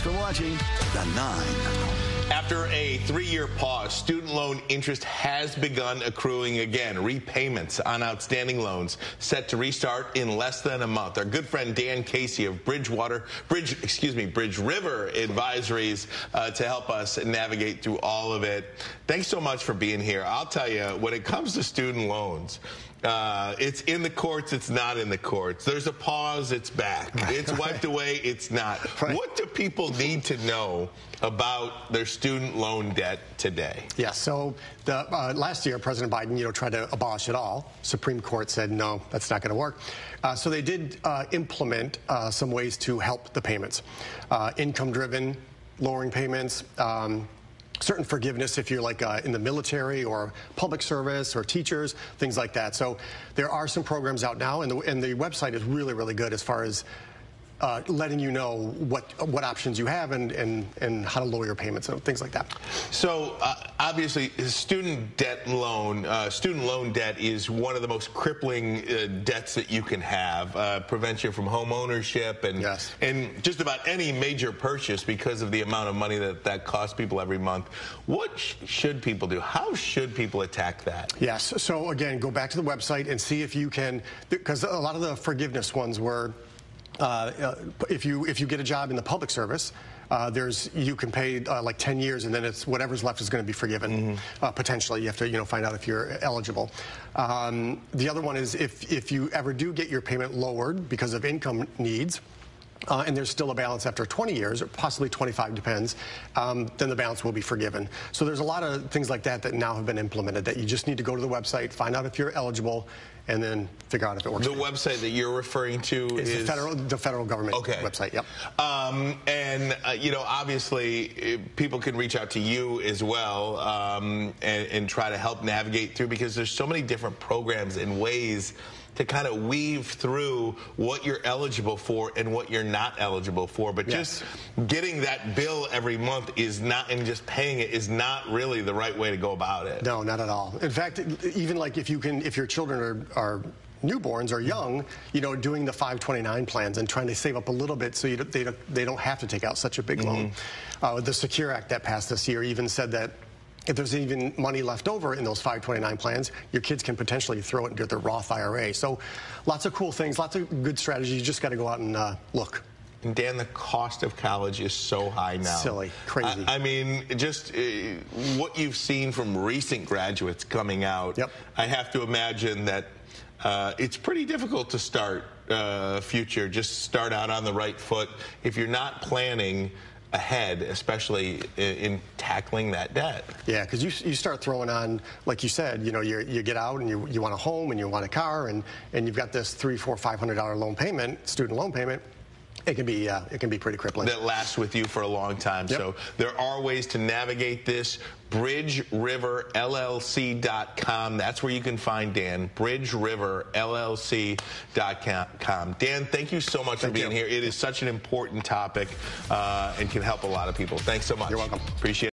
for watching The 9. After a 3-year pause, student loan interest has begun accruing again. Repayments on outstanding loans set to restart in less than a month. Our good friend Dan Casey of Bridge River Advisories to help us navigate through all of it. Thanks so much for being here. I'll tell you, when it comes to student loans, it's in the courts, it's not in the courts. There's a pause, it's back. It's wiped away, it's not. Right. What do people need to know about their student loan debt today? Yeah, so last year, President Biden, tried to abolish it all. Supreme Court said, no, that's not going to work. So they did implement some ways to help the payments. Income-driven, lowering payments, certain forgiveness if you're like in the military or public service or teachers, things like that. So there are some programs out now, and the website is really, really good as far as letting you know what options you have and how to lower your payments and things like that. So obviously, student loan debt is one of the most crippling debts that you can have. Prevents you from home ownership and yes. and just about any major purchase because of the amount of money that costs people every month. What should people do? How should people attack that? Yes. So again, go back to the website and see if you can, because a lot of the forgiveness ones were. If you get a job in the public service, you can pay like 10 years, and then it's whatever's left is going to be forgiven. Potentially, you have to find out if you're eligible. The other one is if you ever do get your payment lowered because of income needs. And there's still a balance after 20 years, or possibly 25, depends, then the balance will be forgiven. So there's a lot of things like that now have been implemented that you just need to go to the website, find out if you're eligible, and then figure out if it works. The website that you're referring to is the federal government website. Yep. Obviously, people can reach out to you as well and try to help navigate through, because there's so many different programs and ways to kind of weave through what you're eligible for and what you're not eligible for. But yes. Just getting that bill every month and just paying it is not really the right way to go about it. No, not at all. In fact, even like if your children are newborns or young, doing the 529 plans and trying to save up a little bit so they don't have to take out such a big loan. The Secure Act that passed this year even said that if there's even money left over in those 529 plans, your kids can potentially throw it into their Roth IRA. So lots of cool things, lots of good strategies. You just got to go out and look. And Dan, the cost of college is so high now. Silly, crazy. I mean, just what you've seen from recent graduates coming out, yep. I have to imagine that it's pretty difficult to start just start out on the right foot if you're not planning ahead, especially in tackling that debt. Yeah, because you start throwing on, like you said, you get out and you want a home and you want a car and you've got this $300, $400, $500 student loan payment. It can be pretty crippling. That lasts with you for a long time. Yep. So there are ways to navigate this. BridgeRiverLLC.com. That's where you can find Dan. BridgeRiverLLC.com. Dan, thank you so much for being here. It is such an important topic and can help a lot of people. Thanks so much. You're welcome. Appreciate it.